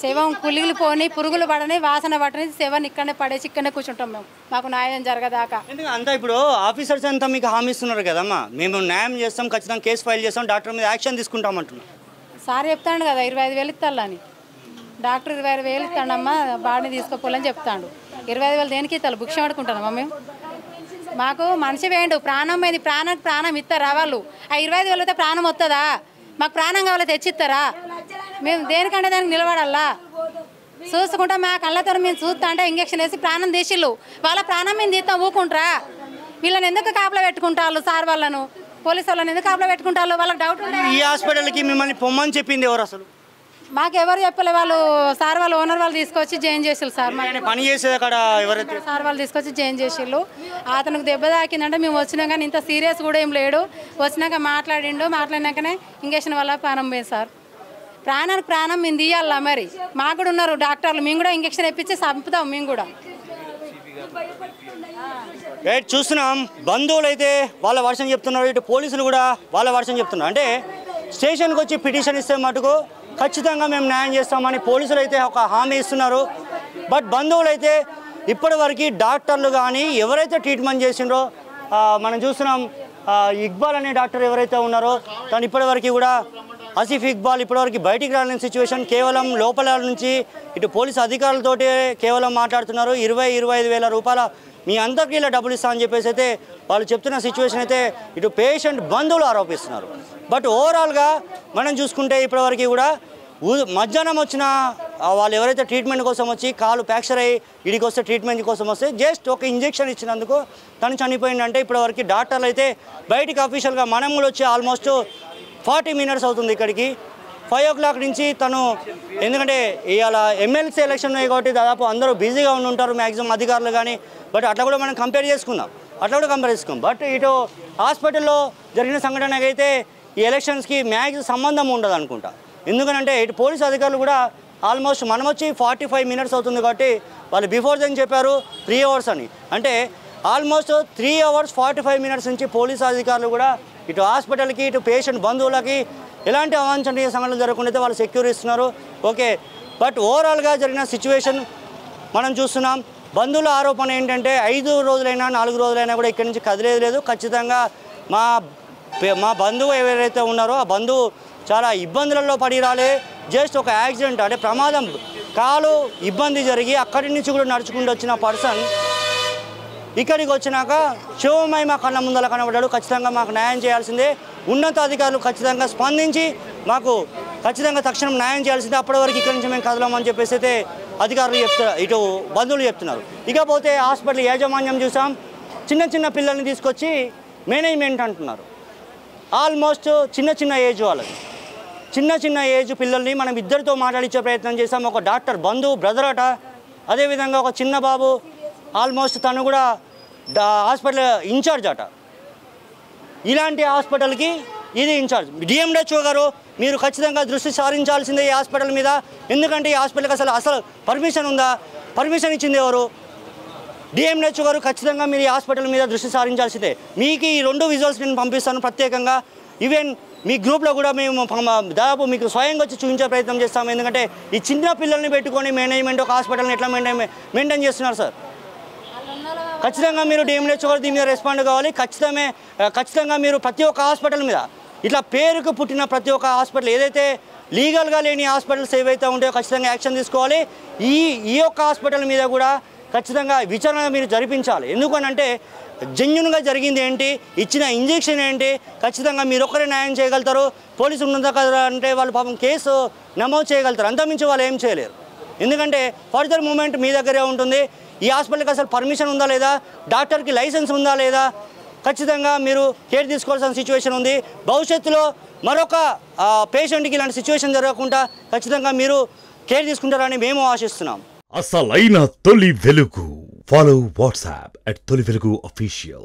శవం కులిగిలిపోని పురుగులు పడని వాసన పడని శవాన్ని ఇక్కడనే పడేసి ఇక్కడనే కూర్చుంటాం మేము మాకు న్యాయం జరగదాకా. అంతా ఇప్పుడు ఆఫీసర్స్ అంతా మీకు హామీ ఇస్తున్నారు కదమ్మా, మేము న్యాయం చేస్తాం, ఖచ్చితంగా కేసు ఫైల్ చేస్తాం, డాక్టర్ మీద యాక్షన్ తీసుకుంటాం అంటున్నాం. సార్ చెప్తాడు కదా 25,000 ఇస్తాలని, డాక్టర్ 25,000 ఇస్తాడమ్మా బాడీని తీసుకోపోవాలని చెప్తాడు. 25,000 దేనికి ఇస్తాను భిక్షం పడుకుంటానమ్మా మేము? మాకు మనిషి వేయండు, ప్రాణం మీద ప్రాణానికి ప్రాణం ఇస్తారా వాళ్ళు? ఆ 25,000 అయితే ప్రాణం వస్తుందా? మాకు ప్రాణం కావాలి తెచ్చిస్తారా? మేము దేనికంటే దానికి నిలబడాలా? చూసుకుంటా మా కళ్ళతో మేము చూస్తా అంటే ఇంజక్షన్ వేసి ప్రాణం తీసిళ్ళు, వాళ్ళ ప్రాణం మేము తీస్తాం ఊకుంటారా? వీళ్ళని ఎందుకు కాపలా పెట్టుకుంటారు? సార్ వాళ్ళను పోలీసు వాళ్ళని ఎందుకు కాపలా పెట్టుకుంటారు? వాళ్ళకి డౌట్ ఉంటుంది. ఈ హాస్పిటల్కి మిమ్మల్ని పొమ్మని చెప్పింది ఎవరు అసలు? మాకు ఎవరు చెప్పలే, వాళ్ళు సార్ వాళ్ళు ఓనర్ వాళ్ళు తీసుకొచ్చి జాయిన్ చేసిళ్ళు. సార్ పని చేసేది అక్కడ ఎవరైతే సార్ వాళ్ళు తీసుకొచ్చి జాయిన్ చేసిళ్ళు. అతనికి దెబ్బ తాకిందంటే మేము వచ్చినా కానీ ఇంత సీరియస్ కూడా ఏం లేడు, వచ్చినాక మాట్లాడినాకనే ఇంజక్షన్ వల్ల ప్రాణం పోయింది సార్. ప్రాణానికి ప్రాణం మేము తీయాలా? మరి మాకు కూడా ఉన్నారు డాక్టర్లు, మేము కూడా ఇంజక్షన్ ఇప్పించి చంపుతాం మేము కూడా. చూస్తున్నాం, బంధువులు అయితే వాళ్ళ వర్షం చెప్తున్నారు, ఇటు పోలీసులు కూడా వాళ్ళ వర్షం చెప్తున్నారు. అంటే స్టేషన్కి వచ్చి పిటిషన్ ఇస్తే మటుకు ఖచ్చితంగా మేము న్యాయం చేస్తామని పోలీసులు అయితే ఒక హామీ ఇస్తున్నారు. బట్ బంధువులు అయితే ఇప్పటివరకు డాక్టర్లు కానీ ఎవరైతే ట్రీట్మెంట్ చేసిండ్రో మనం చూస్తున్నాం, ఇక్బాల్ అనే డాక్టర్ ఎవరైతే ఉన్నారో తను ఇప్పటివరకు కూడా ఆసిఫ్ ఇక్బాల్ ఇప్పటివరకు బయటికి రాలేని సిచ్యువేషన్. కేవలం లోపల నుంచి ఇటు పోలీసు అధికారులతోటి కేవలం మాట్లాడుతున్నారు. 25,000 రూపాయల మీ అందరికీ ఇలా డబ్బులు ఇస్తా అని చెప్పేసి అయితే వాళ్ళు చెప్తున్న సిచ్యువేషన్ అయితే ఇటు పేషెంట్ బంధువులు ఆరోపిస్తున్నారు. బట్ ఓవరాల్గా మనం చూసుకుంటే ఇప్పటివరకు కూడా మధ్యాహ్నం వచ్చిన వాళ్ళు ఎవరైతే ట్రీట్మెంట్ కోసం వచ్చి కాలు ఫ్రాక్చర్ అయ్యి ఇడికి వస్తే ట్రీట్మెంట్ కోసం వస్తే జస్ట్ ఒక ఇంజెక్షన్ ఇచ్చినందుకు తను చనిపోయిందంటే ఇప్పటివరకు డాక్టర్లు అయితే బయటికి అఫీషియల్గా మనం కూడా వచ్చి ఆల్మోస్ట్ 40 మినిట్స్ అవుతుంది ఇక్కడికి. 5 o'clock నుంచి తను, ఎందుకంటే ఇవాళ ఎమ్మెల్సీ ఎలక్షన్ ఉన్నాయి కాబట్టి దాదాపు అందరూ బిజీగా ఉంటారు మ్యాక్సిమం అధికారులు కానీ. బట్ అట్లా కూడా మనం కంపేర్ చేసుకుందాం. బట్ ఇటు హాస్పిటల్లో జరిగిన సంఘటనకి అయితే ఈ ఎలక్షన్స్కి మ్యాక్సిమం సంబంధం ఉండదు అనుకుంటా. ఎందుకంటే ఇటు పోలీసు అధికారులు కూడా ఆల్మోస్ట్ మనం వచ్చి 45 మినిట్స్ అవుతుంది కాబట్టి వాళ్ళు బిఫోర్ దెన్ చెప్పారు 3 hours అని. అంటే ఆల్మోస్ట్ 3 hours 45 minutes నుంచి పోలీసు అధికారులు కూడా ఇటు హాస్పిటల్కి ఇటు పేషెంట్ బంధువులకి ఎలాంటి అవాంఛనీయ సంఘటనలు జరగకుండా వాళ్ళు సెక్యూర్ ఇస్తున్నారు. ఓకే, బట్ ఓవరాల్గా జరిగిన సిచ్యువేషన్ మనం చూస్తున్నాం. బంధువుల ఆరోపణ ఏంటంటే 5 రోజులైనా 4 రోజులైనా కూడా ఇక్కడి నుంచి కదిలేదు లేదు. ఖచ్చితంగా మా బంధువు ఎవరైతే ఉన్నారో ఆ బంధువు చాలా ఇబ్బందులలో పడి రాలే. జస్ట్ ఒక యాక్సిడెంట్ అంటే ప్రమాదం, కాలు ఇబ్బంది జరిగి అక్కడి నుంచి కూడా నడుచుకుంటూ వచ్చిన పర్సన్ ఇక్కడికి వచ్చినాక శివమై మా కళ్ళ ముందర కనబడ్డాడు. ఖచ్చితంగా మాకు న్యాయం చేయాల్సిందే, ఉన్నతాధికారులు ఖచ్చితంగా స్పందించి మాకు ఖచ్చితంగా తక్షణం న్యాయం చేయాల్సిందే, అప్పటి వరకు ఇక్కడి నుంచి మేము కదలమని చెప్పేసి అయితే అధికారులు చెప్తారు, ఇటు బంధువులు చెప్తున్నారు. ఇకపోతే హాస్పిటల్ యాజమాన్యం చూసాం, చిన్న పిల్లల్ని తీసుకొచ్చి మేనేజ్మెంట్ అంటున్నారు. ఆల్మోస్ట్ చిన్న ఏజ్ వాళ్ళకి, చిన్న ఏజ్ పిల్లల్ని మనం ఇద్దరితో మాట్లాడించే ప్రయత్నం చేసాం. ఒక డాక్టర్ బంధువు బ్రదర్ అట, అదేవిధంగా ఒక చిన్న బాబు ఆల్మోస్ట్ తను కూడా హాస్పిటల్ ఇన్ఛార్జ్ అట. ఇలాంటి హాస్పిటల్కి ఇది ఇన్ఛార్జ్. డిఎంహెచ్ఓ గారు మీరు ఖచ్చితంగా దృష్టి సారించాల్సిందే ఈ హాస్పిటల్ మీద. ఎందుకంటే ఈ హాస్పిటల్కి అసలు పర్మిషన్ ఉందా? పర్మిషన్ ఇచ్చింది ఎవరు? డిఎంహెచ్ఓ గారు ఖచ్చితంగా మీరు ఈ హాస్పిటల్ మీద దృష్టి సారించాల్సిందే. మీకు ఈ 2 విజువల్స్ నేను పంపిస్తాను ప్రత్యేకంగా. ఈవెన్ మీ గ్రూప్లో కూడా మేము దాదాపు మీకు స్వయంగా వచ్చి చూపించే ప్రయత్నం చేస్తాము. ఎందుకంటే ఈ చిన్న పిల్లల్ని పెట్టుకొని మేనేజ్మెంట్ ఒక హాస్పిటల్ని ఎట్లా మెయింటైన్ చేస్తున్నారు సార్? ఖచ్చితంగా మీరు డిఎంహెచ్ఓ గారు దీని మీద రెస్పాండ్ కావాలి. ఖచ్చితంగా మీరు ప్రతి ఒక్క హాస్పిటల్ మీద ఇట్లా పేరుకు పుట్టిన ప్రతి ఒక్క హాస్పిటల్ ఏదైతే లీగల్గా లేని హాస్పిటల్స్ ఏవైతే ఉంటాయో ఖచ్చితంగా యాక్షన్ తీసుకోవాలి. ఈ యొక్క హాస్పిటల్ మీద కూడా ఖచ్చితంగా విచారణ మీరు జరిపించాలి. ఎందుకనంటే జెన్యున్గా జరిగింది ఏంటి, ఇచ్చిన ఇంజెక్షన్ ఏంటి, ఖచ్చితంగా మీరు ఒక్కరే న్యాయం చేయగలుగుతారు. పోలీసు ఉన్నది కదా అంటే వాళ్ళు పాపం కేసు నమోదు చేయగలుగుతారు, అంతమించి వాళ్ళు ఏం చేయలేరు. ఎందుకంటే ఫర్దర్ మూమెంట్ మీ దగ్గరే ఉంటుంది. ఈ హాస్పిటల్కి అసలు పర్మిషన్ ఉందా లేదా, డాక్టర్కి లైసెన్స్ ఉందా లేదా, ఖచ్చితంగా మీరు కేర్ తీసుకోవాల్సిన సిచ్యువేషన్ ఉంది. భవిష్యత్తులో మరొక పేషెంట్కి ఇలాంటి సిచ్యువేషన్ జరగకుండా ఖచ్చితంగా మీరు కేర్ తీసుకుంటారని మేము ఆశిస్తున్నాం. అసలైన తొలి వెలుగు. ఫాలో వాట్సాప్ @తొలి వెలుగు official.